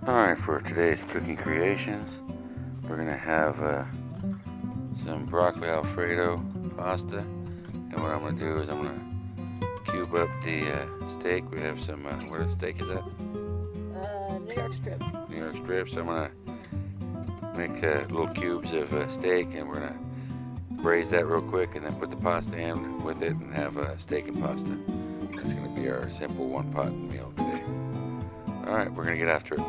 Alright, for today's cooking creations, we're going to have some broccoli Alfredo pasta. And what I'm going to do is I'm going to cube up the steak. We have some, what steak is that? New York strip. New York strip. So I'm going to make little cubes of steak, and we're going to braise that real quick and then put the pasta in with it and have steak and pasta. That's going to be our simple one-pot meal today. Alright, we're going to get after it.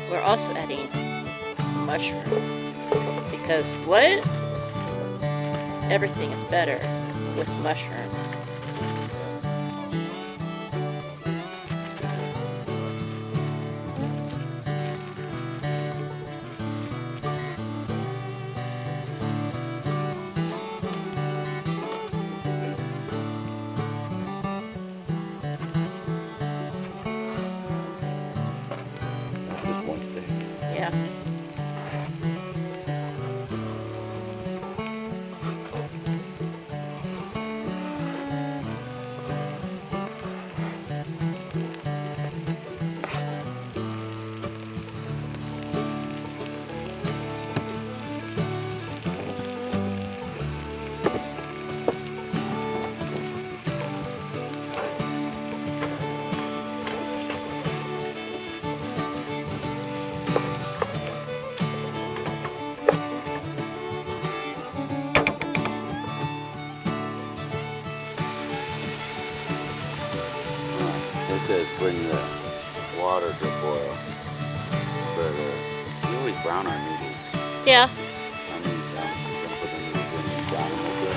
We're also adding mushroom because what? Everything is better with mushrooms. Yeah. It says bring the water to boil, but we always brown our noodles. Yeah. I mean, we're gonna put the noodles in and brown them a little bit.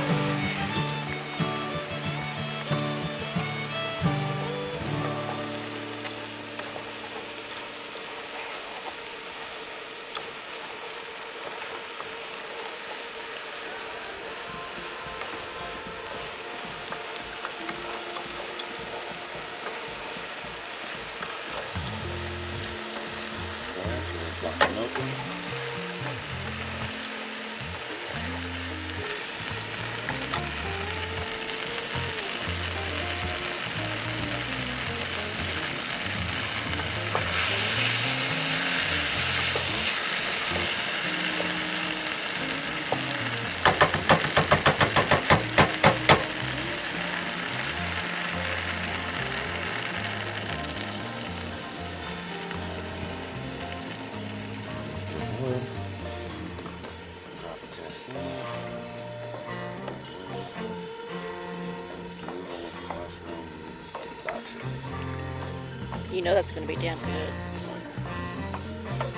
You know that's going to be damn good.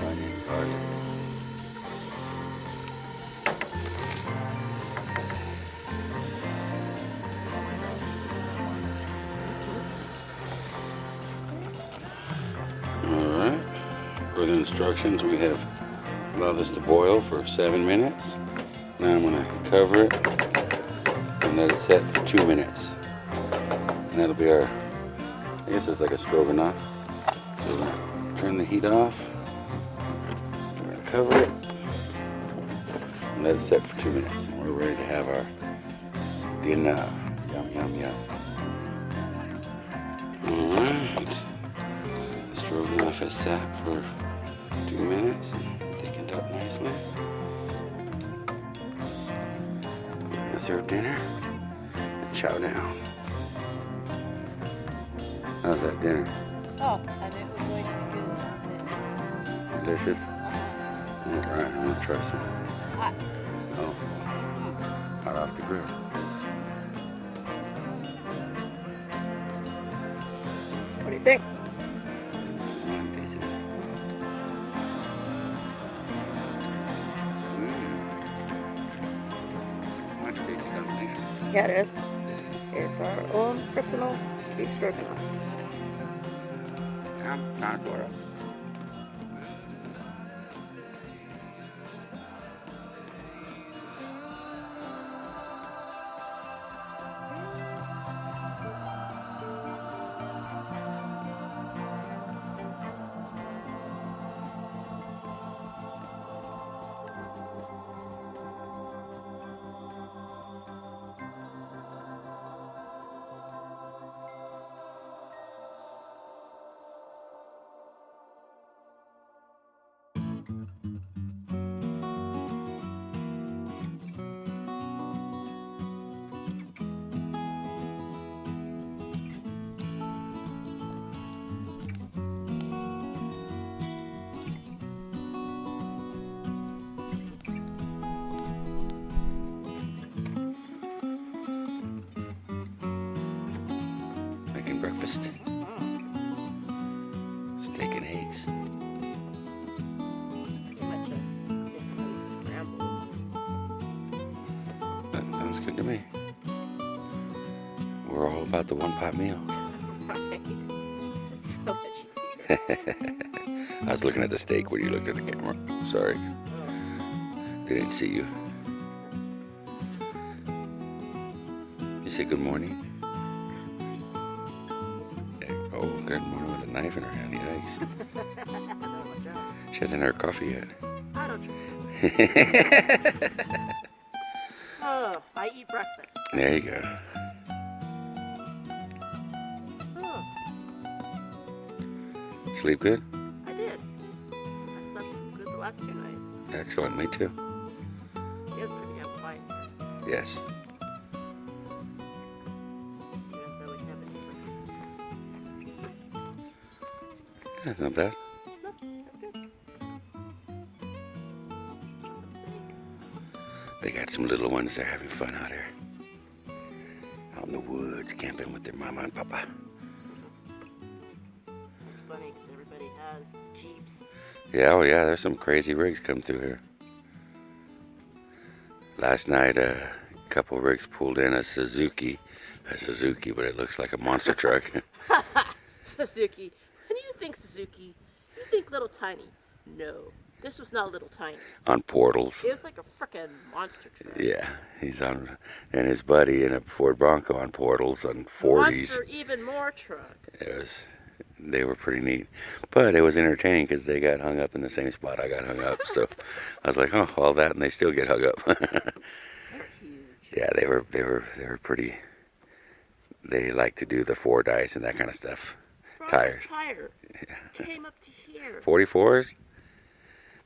Onion, garlic. further instructions, we have allowed this to boil for 7 minutes. Now I'm going to cover it and let it set for 2 minutes. And that'll be our, I guess it's like a stroganoff. So we're going to turn the heat off. We're going to cover it and let it set for 2 minutes. And we're ready to have our dinner. Yum, yum, yum. Alright. The stroganoff has sat for 2 minutes and thickened up nicely. We're going to serve dinner and chow down. How's that dinner? Oh, I bet we're going to do Delicious? Alright, I'm going to try some. hot. Oh, hot off the grill. What do you think? Yeah, it is. It's our own personal beef stroganoff. Yeah, kind of good. Making breakfast. Steak and eggs. Too much steak and eggs scrambled. That sounds good to me. We're all about the one-pot meal. Right. It's so much easier. I was looking at the steak when you looked at the camera. Sorry. They didn't see you. You say good morning? Oh, good morning with a knife in her hand. Yikes. She hasn't had her coffee yet. I don't drink. Oh, I eat breakfast. There you go. Oh, Sleep good? I did. I slept good the last 2 nights. Excellent. Me too. It was pretty damn quiet here. Yes. You guys really have any Yeah, not bad. No, that's good. Steak. They got some little ones. They're having fun out here. Out in the woods, camping with their mama and papa. It's funny because everybody has Jeeps. Yeah, oh yeah, there's some crazy rigs come through here. Last night, a couple rigs pulled in a Suzuki, but it looks like a monster truck. Suzuki. When you think Suzuki, you think little tiny. No, this was not little tiny. On portals. It was like a frickin' monster truck. Yeah, he's on, and his buddy in a Ford Bronco on portals on 40s. Monster even more truck. They were pretty neat, but it was entertaining because they got hung up in the same spot I got hung up. So I was like, oh, all that, and they still get hung up. They're huge. Yeah, they were pretty. They like to do the 4 dice and that kind of stuff. Tires. Tires. Tire Yeah. came up to here. 44s.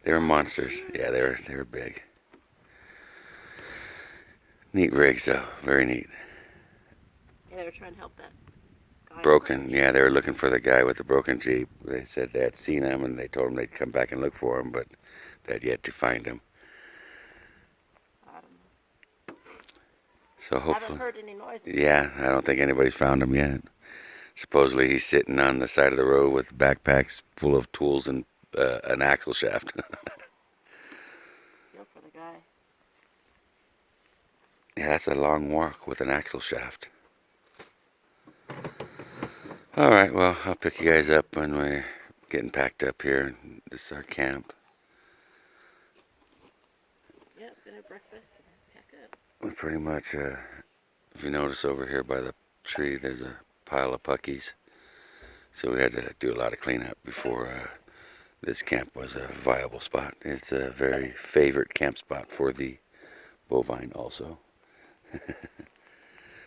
They were monsters. Yeah, they were big. Neat rigs though, very neat. Yeah, they were trying to help that guy. Broken. Yeah, they were looking for the guy with the broken Jeep. They said they had seen him and they told him they'd come back and look for him, but they had yet to find him. I don't know. So hopefully. Haven't heard any noises. Yeah, I don't think anybody's found him yet. Supposedly he's sitting on the side of the road with backpacks full of tools and an axle shaft. Feel for the guy. Yeah, that's a long walk with an axle shaft. All right, well, I'll pick you guys up when we're getting packed up here. This is our camp. Yep, gonna have breakfast and pack up. We pretty much, if you notice over here by the tree, there's a pile of puckies. So we had to do a lot of cleanup before this camp was a viable spot. It's a very favorite camp spot for the bovine also.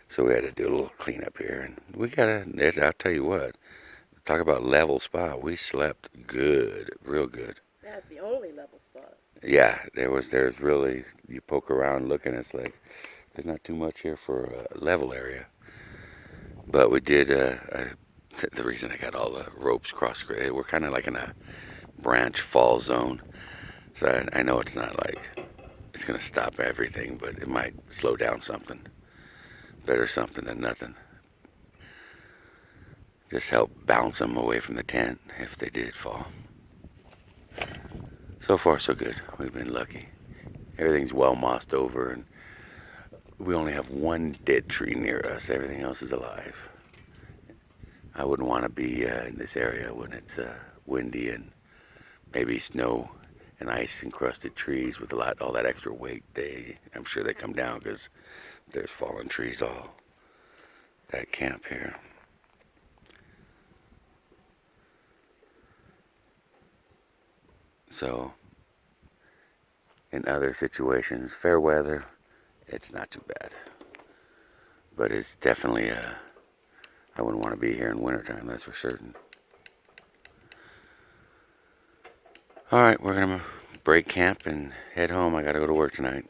So we had to do a little cleanup here, and we I'll tell you what, talk about level spot. We slept good, real good. That's the only level spot. Yeah, there's really, you poke around looking, it's like there's not too much here for a level area. But we did. The reason I got all the ropes cross, we're kind of like in a branch fall zone, so I know it's not like it's gonna stop everything, but it might slow down something. Better something than nothing. Just help bounce them away from the tent if they did fall. So far, so good. We've been lucky. Everything's well mossed over, and we only have one dead tree near us. Everything else is alive. I wouldn't want to be in this area when it's windy and maybe snow and ice encrusted trees with all that extra weight. I'm sure they come down because there's fallen trees all at camp here. So, in other situations, fair weather, it's not too bad. But it's definitely, I wouldn't want to be here in wintertime, that's for certain. Alright, we're going to break camp and head home. I got to go to work tonight.